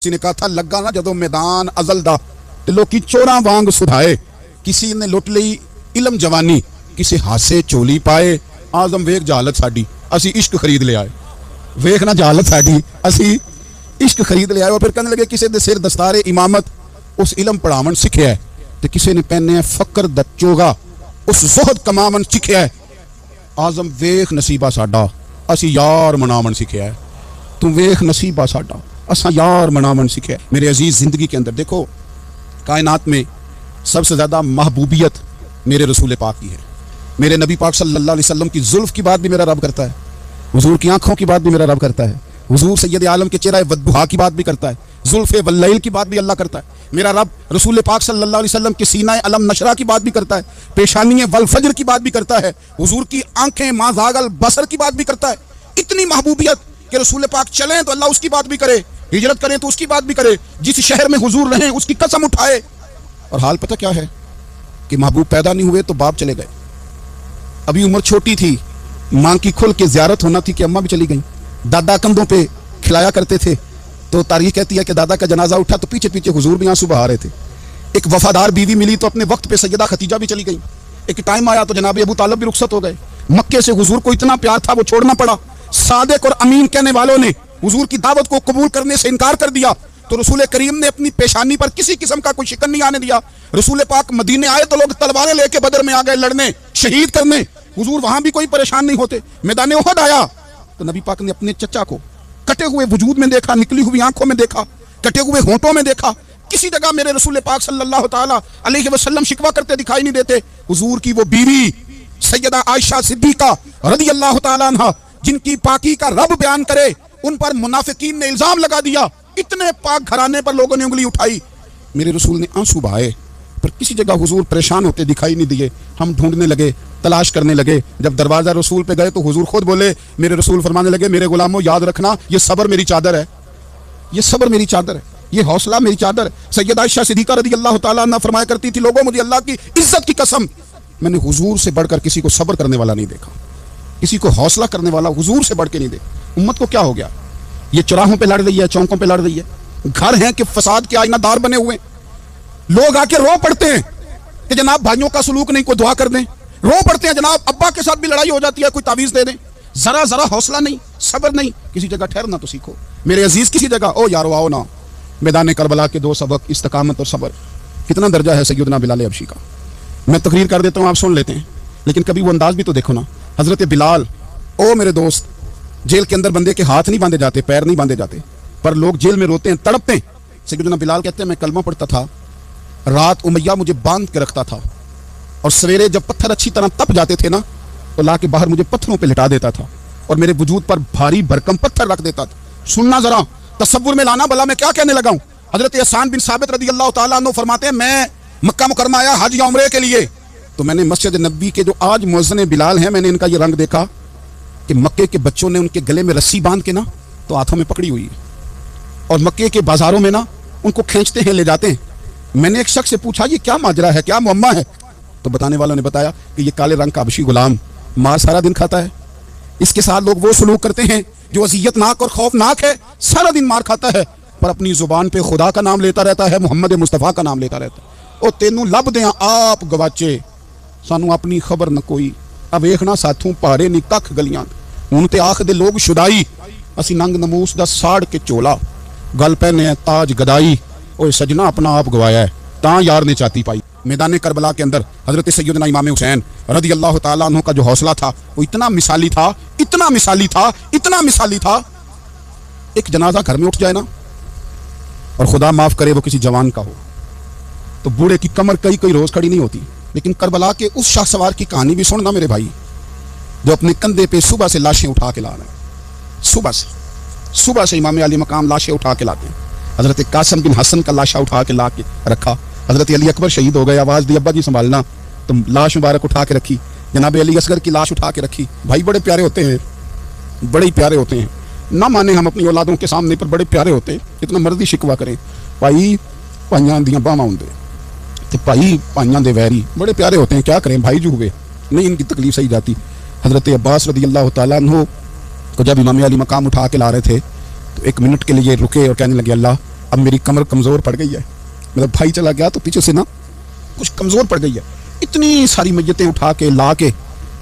किसी ने कहा था लगा ना जदों मैदान अजल दा ते लोकी चोरा वांग सुधाए। किसी ने लुट लई इलम जवानी, किसी हासे चोली पाए। आजम वेख जहालत साडी, असी इश्क खरीद ले आए। वेख ना जहालत साडी, असी इश्क खरीद ले आए। और फिर कहने लगे किसी दे सिर दस्तारे इमामत उस इलम पढ़ावन सीखिया है, ते किसी ने पहने फकर दा चोगा उस ज़ुहद कमावन सीखिया है। आजम वेख नसीबा साडा, असी यार मनावन सीखिया है। तू वेख नसीबा साडा, असा यार मनावन सीखे। मेरे अजीज जिंदगी के अंदर देखो, कायनात में सबसे ज्यादा महबूबियत मेरे रसूल पाक की है। मेरे नबी पाक सल्लल्लाहु अलैहि वसल्लम की जुल्फ की बात भी मेरा रब करता है, हुजूर की आंखों की बात भी मेरा रब करता है, हुजूर सैयद आलम के चेहरा वद्दुहा की बात भी करता है, जुल्फ़े वल्लैल की बात भी अल्लाह करता है। मेरा रब रसूल पाक सल्लल्लाहु अलैहि वसल्लम के सीना अलम नशरा की बात भी करता है, पेशानी वल फज्र की बात भी करता है, हुजूर की आंखें मा ज़ागल बसर की बात भी करता है। इतनी महबूबियत कि रसूल पाक चलें तो अल्लाह उसकी बात भी करे, हिजरत करें तो उसकी बात भी करे, जिस शहर में हुजूर रहें उसकी कसम उठाए। और हाल पता क्या है कि महबूब पैदा नहीं हुए तो बाप चले गए। अभी उम्र छोटी थी, माँ की खुल के ज़ियारत होना थी कि अम्मा भी चली गई। दादा कंधों पे खिलाया करते थे, तो तारीख कहती है कि दादा का जनाजा उठा तो पीछे पीछे हुजूर भी आंसू बहा रहे थे। एक वफादार बीवी मिली तो अपने वक्त पे सैयदा खतीजा भी चली गई। एक टाइम आया तो जनाब अबू तालिब भी रुखसत हो गए। मक्के से हुजूर को इतना प्यार था वो छोड़ना पड़ा। सादिक और अमीन कहने वालों ने हुजूर की दावत को कबूल करने से इनकार कर दिया, तो रसूल करीम ने अपनी पेशानी पर किसी किस्म का कोई शिकन नहीं आने दिया। रसूल पाक मदीने आए तो लोग तलवारें लेके बदर में आ गए लड़ने, शहीद करने। हुजूर वहां भी कोई परेशान नहीं होते। मैदान उहद आया तो नबी पाक ने अपने चचा को कटे हुए वजूद में देखा, निकली हुई आंखों में देखा, कटे हुए होंठों में देखा। किसी जगह मेरे रसूल पाक सल्लल्लाहु ताला अलैहि वसल्लम शिकवा करते दिखाई नहीं देते। हुजूर की वो बीवी सैयदा आयशा सिद्दीका रज़ियल्लाहु ताला अन्हा, जिनकी पाकी का रब बयान करे, उन पर मुनाफिकीन ने इल्जाम लगा दिया। इतने पाक घराने पर लोगों ने उंगली उठाई। मेरे रसूल ने आंसू बहाए, पर किसी जगह हुजूर परेशान होते दिखाई नहीं दिए। हम ढूंढने लगे, तलाश करने लगे। जब दरवाजा रसूल पे गए तो हुजूर खुद बोले, मेरे रसूल फरमाने लगे, मेरे गुलामों याद रखना ये सब्र मेरी चादर है, ये सब्र मेरी चादर है, ये हौसला मेरी चादर है। सैयदा आयशा सिद्दीका रज़ियल्लाहु ताला अन्हा फरमाया करती थी, लोगों मुझे अल्लाह की इज्जत की कसम, मैंने हुजूर से बढ़कर किसी को सब्र करने वाला नहीं देखा, किसी को हौसला करने वाला हुजूर से बढ़ के नहीं देखा। उम्मत को क्या हो गया? ये चौराहों पे लड़ रही है, चौकों पे लड़ रही है, घर हैं कि फसाद के आईनादार बने हुए। लोग आके रो पड़ते हैं कि जनाब भाइयों का सलूक नहीं, कोई दुआ कर दें। रो पड़ते हैं जनाब अब्बा के साथ भी लड़ाई हो जाती है, कोई तावीज दे दें। जरा जरा हौसला नहीं, सब्र नहीं। किसी जगह ठहरना तो सीखो मेरे अजीज, किसी जगह ओ यारो आओ ना। मैदान करबला के दो सबक, इस्तकामत और सब्र। कितना दर्जा है सैयदना बिलाल हबशी का। मैं तकरीर कर देता हूँ, आप सुन लेते हैं, लेकिन कभी वो अंदाज भी तो देखो ना। हजरत बिलाल, ओ मेरे दोस्त, जेल के अंदर बंदे के हाथ नहीं बांधे जाते, पैर नहीं बांधे जाते, पर लोग जेल में रोते हैं, तड़पते हैं। सैयदना बिलाल कहते हैं मैं कलमा पढ़ता था, रात उमैया मुझे बांध के रखता था, और सवेरे जब पत्थर अच्छी तरह तप जाते थे ना, तो ला के बाहर मुझे पत्थरों पे लिटा देता था और मेरे वजूद पर भारी भरकम पत्थर रख देता था। सुनना जरा, तसव्वुर में लाना, भला मैं क्या कहने लगा हूँ। हजरत हसन बिन साबित रज़ियल्लाहु ताला अन्हु फरमाते हैं, मैं मक्का मुकरमा आया हज या उम्रे के लिए, तो मैंने मस्जिद नबी के जो आज मुअज्जिन बिलाल हैं, मैंने इनका ये रंग देखा कि मक्के के बच्चों ने उनके गले में रस्सी बांध के ना तो हाथों में पकड़ी हुई है, और मक्के के बाजारों में ना उनको खींचते हैं, ले जाते हैं। मैंने एक शख्स से पूछा ये क्या माजरा है, क्या मुअम्मा है? तो बताने वालों ने बताया कि ये काले रंग का हबशी गुलाम मार सारा दिन खाता है, इसके साथ लोग वो सलूक करते हैं जो अज़ियतनाक और खौफनाक है। सारा दिन मार खाता है, पर अपनी जुबान पे खुदा का नाम लेता रहता है, मोहम्मद मुस्तफ़ा का नाम लेता रहता है। ओ तेनू लब दें आप गवाचे, सानू अपनी खबर न कोई। अब वेखना साथों पहाड़े नी कख गलियां, हुण ते आखदे लोग शुदाई, असी नंग नमूस दा साड़ के चोला, गल पहने ताज गदाई। ओए सजना अपना आप गवाया है, तां यार ने चाती पाई। मैदान करबला के अंदर हजरत सैयदना इमाम हुसैन रज़ियल्लाहु ताला अन्हु का जो हौसला था वो इतना मिसाली था, इतना मिसाली था, इतना मिसाली था। एक जनाजा घर में उठ जाए ना, और खुदा माफ करे वो किसी जवान का हो, तो बूढ़े की कमर कई कई रोज खड़ी नहीं होती। लेकिन करबला के उस शाहसवार की कहानी भी सुनना मेरे भाई, जो अपने कंधे पे सुबह से लाशें उठा के ला रहे हैं। सुबह से इमाम अली मकाम लाशें उठा के लाते हैं। हजरत कासिम बिन हसन का लाशा उठा के ला के रखा। हजरत अली अकबर शहीद हो गए, आवाज़ दी अब्बा जी संभालना, तो लाश मुबारक उठा के रखी। जनाब अली असगर की लाश उठा के रखी। भाई बड़े प्यारे होते हैं, बड़े ही प्यारे होते हैं। ना माने हम अपनी औलादों के सामने, पर बड़े प्यारे होते हैं। इतना मर्जी शिकवा करें, भाई भाइयां दियां बावां होंदे ते भाई भाइयां दे वैरी बड़े प्यारे होते हैं। क्या करें, भाई जो हुए नहीं इनकी तकलीफ सही जाती। हजरत अब्बास रज़ियल्लाहु ताला अन्हु को जब इमाम अली मकाम उठा के ला रहे थे, तो एक मिनट के लिए रुके और कहने लगे, अल्लाह अब मेरी कमर कमज़ोर पड़ गई है, मतलब भाई चला गया तो पीछे से ना कुछ कमज़ोर पड़ गई है। इतनी सारी मैयतें उठा के ला के,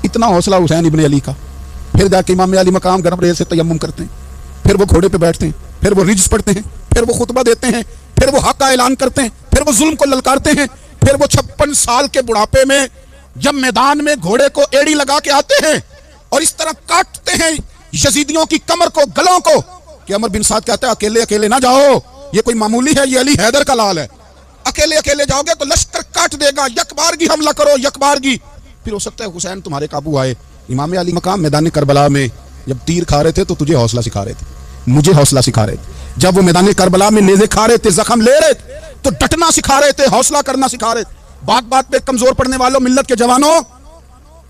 इतना हौसला हुसैन इब्न अली का। फिर जाके इमाम अली मकाम गरम रेत से तयम्मुम करते हैं, फिर वो घोड़े पे बैठते हैं, फिर वो रिज्स पढ़ते हैं, फिर वो खुतबा देते हैं, फिर वो हक का ऐलान करते हैं, फिर वो जुल्म को ललकारते हैं, फिर वो 56 साल के बुढ़ापे में जब मैदान में घोड़े को एड़ी लगा के आते हैं और इस तरह काटते हैं यजीदियों की कमर को, गलों को, कि अमर बिन साद कहता है अकेले अकेले ना जाओ, ये कोई मामूली है, ये अली हैदर का लाल है। अकेले अकेले जाओगे तो लश्कर काट देगा, यकबारगी हमला करो, यकबारगी। फिर हो सकता है हुसैन तुम्हारे काबू आए। इमाम अली मकाम मैदान करबला में जब तीर खा रहे थे तो तुझे हौसला सिखा रहे थे, मुझे हौसला सिखा रहे थे। जब वो मैदान करबला में नेज़े खा रहे थे, जख्म ले रहे थे, तो डटना सिखा रहे थे, हौसला करना सिखा रहे थे। बात बात पे कमजोर पड़ने वालों, मिल्लत के जवानों,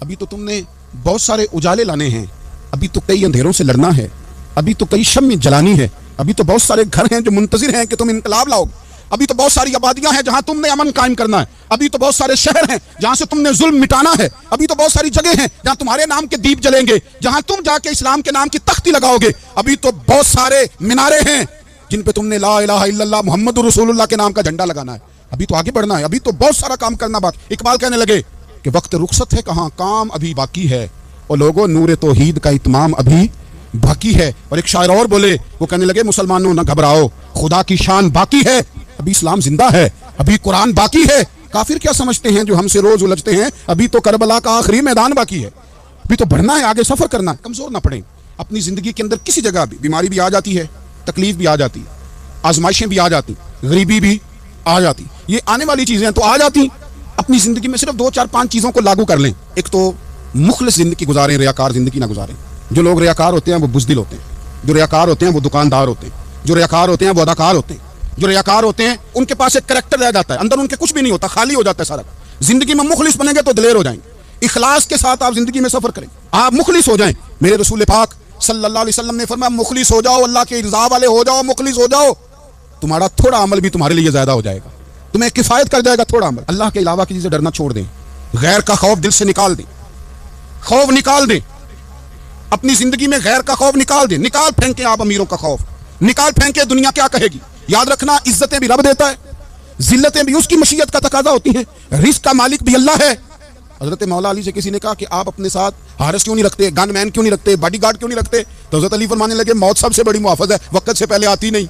अभी तो तुमने बहुत सारे उजाले लाने हैं, अभी तो कई अंधेरों से लड़ना है, अभी तो कई शम्में जलानी है, अभी तो बहुत सारे घर हैं जो मुंतजिर हैं कि तुम इनकलाब लाओगे, अभी तो बहुत सारी आबादियां हैं जहां तुमने अमन कायम करना है, अभी तो बहुत सारे शहर हैं जहां से तुमने जुल्म मिटाना है, अभी तो बहुत सारी जगह हैं जहां तुम्हारे नाम के दीप जलेंगे, जहां तुम जाके इस्लाम के नाम की तख्ती लगाओगे, अभी तो बहुत सारे मीनारे हैं जिन पे तुमने ला इलाहा इल्लल्लाह मुहम्मदुर रसूलुल्लाह के नाम का झंडा लगाना है। अभी तो आगे बढ़ना है, अभी तो बहुत सारा काम करना बाकी। इकबाल कहने लगे कि वक्त रुखसत है कहाँ, काम अभी बाकी है, और लोगों नूर तौहीद का इत्माम अभी बाकी है। और एक शायर और बोले, वो कहने लगे मुसलमानों न घबराओ, खुदा की शान बाकी है, अभी इस्लाम जिंदा है, अभी कुरान बाकी है। काफिर क्या समझते हैं जो हमसे रोज उलझते हैं, अभी तो करबला का आखिरी मैदान बाकी है, अभी तो बढ़ना है, आगे सफर करना है। कमजोर ना पड़े। अपनी जिंदगी के अंदर किसी जगह भी बीमारी भी आ जाती है, तकलीफ भी आ जाती है, आजमाइशें भी आ जाती, गरीबी भी आ जाती, ये आने वाली चीजें तो आ जाती। अपनी जिंदगी में सिर्फ 2 4 5 चीजों को लागू कर लें। एक तो मुखलिस जिंदगी गुजारें, रियाकार जिंदगी ना गुजारें। जो लोग रियाकार होते हैं वो बुज़दिल होते हैं, जो रियाकार होते हैं वो दुकानदार होते हैं, जो रियाकार होते हैं वो अदाकार होते हैं, जो रियाकार होते हैं उनके पास एक करैक्टर रह जाता है, अंदर उनके कुछ भी नहीं होता, खाली हो जाता है सारा। जिंदगी में मुखलिस बनेंगे तो दिलेर हो जाएंगे। इखलास के साथ आप जिंदगी में सफर करें, आप मुखलिस हो जाएं। मेरे रसूल पाक सल्लल्लाहु अलैहि वसल्लम ने फरमाया मुखलिस हो जाओ, अल्लाह के रज़ा वाले हो जाओ, मुखलिस हो जाओ, तुम्हारा थोड़ा अमल भी तुम्हारे लिए ज्यादा हो जाएगा, तुम्हें किफायत कर जाएगा थोड़ा अमल। अल्लाह के अलावा किसी से डरना छोड़ दें, गैर का खौफ दिल से निकाल दें, खौफ निकाल दें अपनी जिंदगी में, गैर का खौफ निकाल दें। निकाल फेंके आप अमीरों का खौफ, निकाल फेंके दुनिया क्या कहेगी। याद रखना इज्जतें भी रब देता है, जिल्लतें भी उसकी मशीयत का तकाजा होती हैं, रिस्क का मालिक भी अल्लाह है। हजरत मौला अली से किसी ने कहा कि आप अपने साथ हारिस क्यों नहीं रखते, गन मैन क्यों नहीं रखते, बॉडीगार्ड क्यों नहीं रखते, तो हजरत अली फरमाने लगे मौत सबसे बड़ी मुआफज है, वक्त से पहले आती नहीं,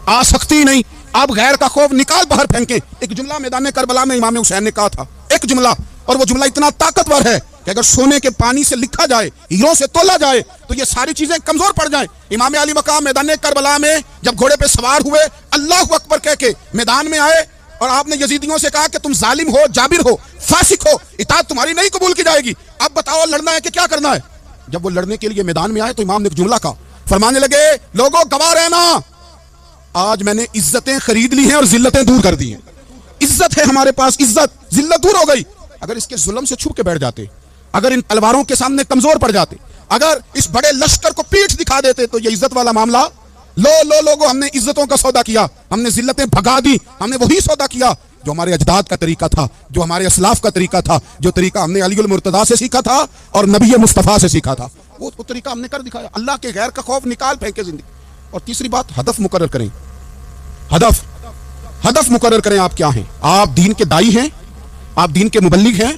आ सकती नहीं। आप गैर का खौफ निकाल बाहर फेंके। एक जुमला मैदान करबला में इमाम हुसैन ने कहा था, एक जुमला, और वो जुमला इतना ताकतवर है कि अगर सोने के पानी से लिखा जाए, हीरों से तोला जाए, तो ये सारी चीजें कमजोर पड़ जाएं। इमाम अली मकाम मैदान करबला में जब घोड़े पे सवार हुए, अल्लाह अकबर कह के मैदान में आए, और आपने यजीदियों से कहा कि तुम जालिम हो, जाबिर हो, फासिक हो, इताअत तुम्हारी नहीं कबूल की जाएगी, अब बताओ लड़ना है कि क्या करना है। जब वो लड़ने के लिए मैदान में आए तो इमाम ने एक जुमला कहा, फरमाने लगे लोगों गवाह रहना, आज मैंने इज्जतें खरीद ली हैं और जिल्लतें दूर कर दी हैं। इज्जत है हमारे पास, इज्जत, जिल्लत दूर हो गई। अगर इसके जुल्म से छुप के बैठ जाते, अगर इन तलवारों के सामने कमजोर पड़ जाते, अगर इस बड़े लश्कर को पीठ दिखा देते, तो ये इज्जत वाला मामला लोगों हमने इज्जतों का सौदा किया, हमने जिल्लतें भगा दी, हमने वही सौदा किया जो हमारे अजदाद का तरीका था, जो हमारे असलाफ का तरीका था, जो तरीका हमने अली मुर्तदा से सीखा था और नबी मुस्तफ़ा से सीखा था, वो तरीका हमने कर दिखाया। अल्लाह के गैर का खौफ निकाल फेंके जिंदगी। और तीसरी बात, हदफ मुकर्रर करें। हदफ मुकर्रर करें। आप क्या हैं? आप दीन के दाई हैं, आप दीन के मुबल्लिग हैं,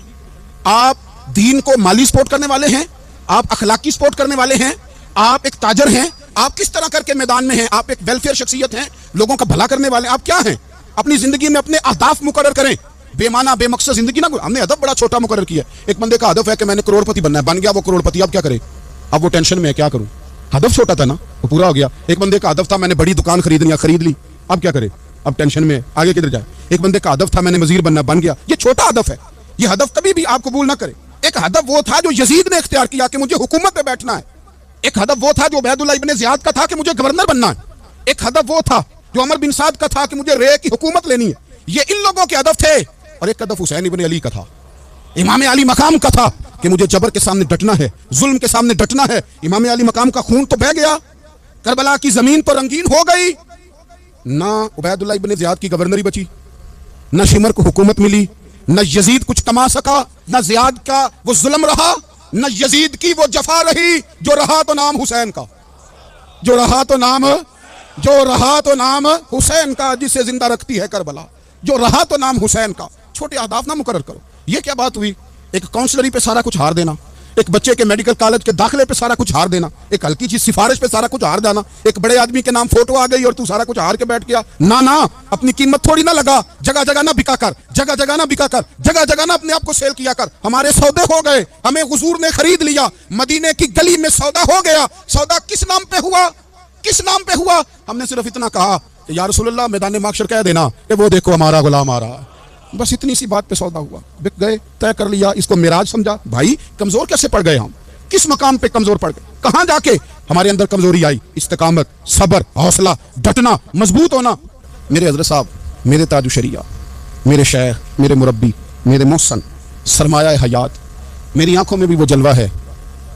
आप दीन को माली सपोर्ट करने वाले हैं, आप अखलाकी सपोर्ट करने वाले हैं, आप एक ताजर हैं, आप किस तरह करके मैदान में हैं, आप एक वेलफेयर शख्सियत हैं, लोगों का भला करने वाले, आप क्या हैं? अपनी जिंदगी में अपने अहदाफ मुकर्रर करें। बेमाना बेमकसद जिंदगी ना। हमने हदफ बड़ा छोटा मुकर्रर किया। एक बंदे का हदफ है कि मैंने करोड़पति बनना है, बन गया वो करोड़पति, अब क्या करे, अब वो टेंशन में है, क्या करूं, हदफ छोटा था ना, वो पूरा हो गया। एक बंदे का हदफ था मैंने बड़ी दुकान खरीदनी है, खरीद ली, अब क्या करे, अब टेंशन में है, आगे किधर जाए। एक बंदे का हदफ था मैंने वजीर बनना, बन गया, ये छोटा हदफ है। ये हदफ कभी भी आप कबूल ना करें। एक हदफ वो था जो यजीद ने इख्तियार किया कि मुझे हुकूमत में बैठना है। एक हदफ वो था जो उबैदुल्लाह इब्ने ज़ियाद का था कि मुझे गवर्नर बनना है। एक हदफ वो था जो अमर बिन साद का था कि मुझे रे की हुकूमत लेनी है। ये इन लोगों के हदफ थे। और एक हदफ हुसैन इब्ने अली का था, इमाम अली मकाम का था कि मुझे जबर के सामने डटना है, जुल्म के सामने डटना है। इमाम अली मकाम का खून तो बह गया, करबला की जमीन तो रंगीन हो गई, ना उबैदुल्लाह इब्ने ज़ियाद की गवर्नरी बची, न शिमर को हुकूमत मिली, न यजीद कुछ कमा सका, न ज़ियाद का वो जुल्म रहा, न यजीद की वो जफा रही। जो रहा तो नाम हुसैन का, जो रहा तो नाम जो रहा तो नाम हुसैन का जिसे जिंदा रखती है करबला। जो रहा तो नाम हुसैन का। छोटे अहदाफ ना मुकर्रर करो। ये क्या बात हुई? एक काउंसलरी पे सारा कुछ हार देना, एक बच्चे के मेडिकल कॉलेज के दाखिले पे सारा कुछ हार देना, एक हल्की चीज सिफारिश पे सारा कुछ हार जाना, एक बड़े आदमी के नाम फोटो आ गई और तू सारा कुछ हार के बैठ गया। ना ना, अपनी कीमत थोड़ी ना लगा, जगह जगह ना बिका कर, जगह जगह ना बिका कर, जगह जगह ना अपने आप को सेल किया कर। हमारे सौदे हो गए, हमें हुजूर ने खरीद लिया, मदीने की गली में सौदा हो गया। सौदा किस नाम पे हुआ? किस नाम पे हुआ? हमने सिर्फ इतना कहा कि या रसूलल्लाह मैदान माशर कह देना कि वो देखो हमारा गुलाम आ रहा है। बस इतनी सी बात पे सौदा हुआ, बिक गए, तय कर लिया, इसको मिराज समझा। भाई कमजोर कैसे पड़ गए हम? किस मकाम पे कमजोर पड़ गए? कहां जाके हमारे अंदर कमजोरी आई? इस्तिकामत, सब्र, हौसला, डटना, मजबूत होना। मेरे हजरत साहब, मेरे ताजु शरिया, मेरे शेख, मेरे मुरब्बी, मेरे मोहसन, सरमाया हयात, मेरी आंखों में भी वो जलवा है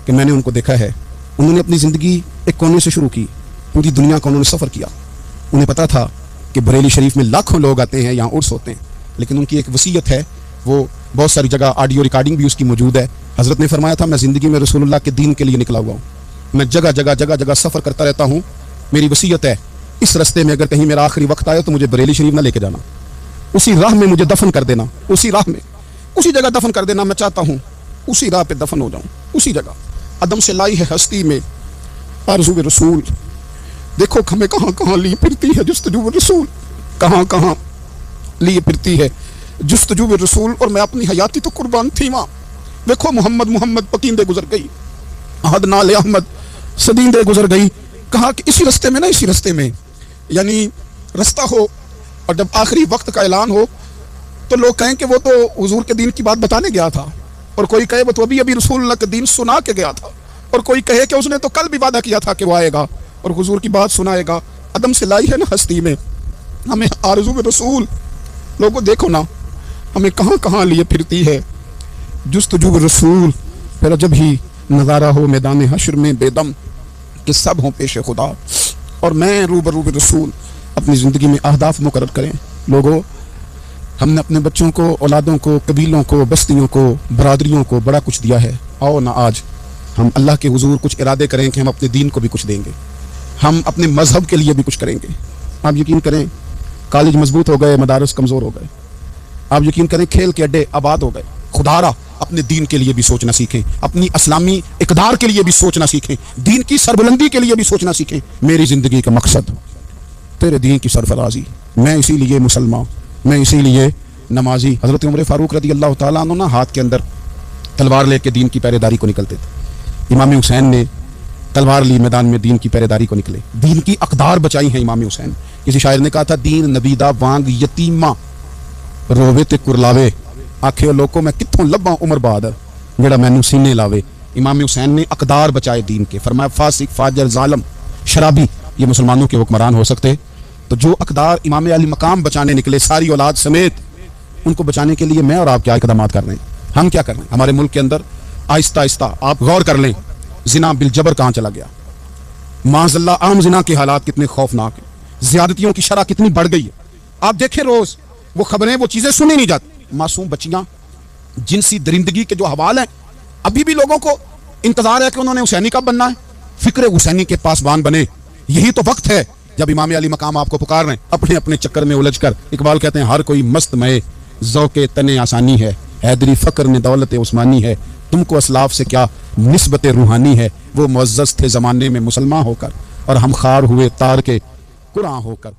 कि मैंने उनको देखा है। उन्होंने अपनी जिंदगी एक कोने से शुरू की, पूरी दुनिया का उन्होंने सफर किया। उन्हें पता था कि बरेली शरीफ में लाखों लोग आते हैं, यहाँ उर्स होते हैं, लेकिन उनकी एक वसीयत है, वो बहुत सारी जगह ऑडियो रिकॉर्डिंग भी उसकी मौजूद है। हजरत ने फरमाया था, मैं ज़िंदगी में रसूलुल्लाह के दीन के लिए निकला हुआ हूँ, मैं जगह जगह सफ़र करता रहता हूँ। मेरी वसीयत है, इस रास्ते में अगर कहीं मेरा आखिरी वक्त आया तो मुझे बरेली शरीफ ना लेके जाना, उसी राह में मुझे दफन कर देना, उसी राह में, उसी जगह दफन कर देना। मैं चाहता हूँ उसी राह पे दफन हो जाऊँ, उसी जगह। अदम से लाई है हस्ती में आरज़ू रसूल, देखो हमें कहाँ कहाँ लिए फिरती है जुस्तजू रसूल, कहाँ कहाँ लिए फिरती है जुस्तजू रसूल। और मैं अपनी हयाती तो कुर्बान थी वहाँ। देखो मोहम्मद मोहम्मद पकींदे गुजर गई, अहद नाले अहमद सदींदे गुजर गई। कहा कि इसी रास्ते में ना, इसी रास्ते में, यानी रास्ता हो और जब आखिरी वक्त का ऐलान हो तो लोग कहें कि वो तो हुजूर के दीन की बात बताने गया था, और कोई कहे वो तो अभी अभी रसूलुल्लाह के दीन सुना के गया था, और कोई कहे कि उसने तो कल भी वादा किया था कि वो आएगा और हुजूर की बात सुनाएगा। अदम से लाई है ना हस्ती में, हमें आरज़ू में रसूल। लोगों देखो ना, हमें कहाँ कहाँ लिए फिरती है जुस्तजू रसूल। फिर जब ही नज़ारा हो मैदान हश्र में बेदम कि सब हों पेश खुदा और मैं रूबरू रसूल। अपनी ज़िंदगी में अहदाफ मुकर्रर करें। लोगों, हमने अपने बच्चों को, औलादों को, कबीलों को, बस्तियों को, बरादरियों को बड़ा कुछ दिया है। आओ ना आज हम अल्लाह के हुजूर कुछ इरादे करें कि हम अपने दीन को भी कुछ देंगे, हम अपने मजहब के लिए भी कुछ करेंगे। आप यकीन करें, कॉलेज मजबूत हो गए, मदारस कमज़ोर हो गए। आप यकीन करें, खेल के अड्डे आबाद हो गए। खुदारा अपने दीन के लिए भी सोचना सीखें, अपनी इस्लामी इक़दार के लिए भी सोचना सीखें, दीन की सरबुलंदी के लिए भी सोचना सीखें। मेरी ज़िंदगी का मकसद तेरे दीन की सरफराजी, मैं इसीलिए मुसलमान, मैं इसीलिए नमाजी। हज़रत उमर फ़ारूक रज़ी अल्लाह ताला अन्हु ना हाथ के अंदर तलवार लेके दीन की पहरेदारी को निकलते थे। इमाम हुसैन ने तलवार ली, मैदान में दीन की पहरेदारी को निकले, दीन की अक़दार बचाई हैं इमाम हुसैन। किसी शायर ने कहा था, दीन नबीदा वांग यतीमा रोवे ते कुरलावे, आखे लोगों मैं कित्थों लब्बां उमर बहादुर जेड़ा मैनू सीने लावे। इमाम हुसैन ने अक़दार बचाए दीन के। फरमाया फासिक, फाजर, जालिम, शराबी ये मुसलमानों के हुक्मरान हो सकते, तो जो अक़दार इमाम अली मकाम बचाने निकले सारी औलाद समेत, उनको बचाने के लिए मैं और आप क्या इक़दामात कर रहे हैं, हम क्या कर रहे हैं। हमारे मुल्क के अंदर आहिस्ता आहिस्ता आप गौर कर लें, जिना बिल जबर कहाँ चला गया। माज़अल्लाह आम जिना के हालात कितने खौफनाक हैं, ज़्यादतियों की शरह कितनी बढ़ गई है। आप देखें रोज़ वो खबरें, वो चीज़ें सुनी नहीं जाती। मासूम बच्चियां, जिनसी दरिंदगी के जो हवाल हैं, अभी भी लोगों को इंतजार है कि उन्होंने हुसैनी कब बनना है, फिक्र हुसैनी के पासबान बने। यही तो वक्त है जब इमाम अली मकाम आपको पुकार रहे हैं, अपने अपने चक्कर में उलझ कर। इकबाल कहते हैं, हर कोई मस्त मय ज़ौक़े तने आसानी है, हैदरी फ़क्र ने दौलत उस्मानी है, तुमको असलाफ से क्या निस्बत रूहानी है। वो मुअज़्ज़ज़ थे ज़माने में मुसलमान होकर और हम खार हुए तार के कुरान होकर।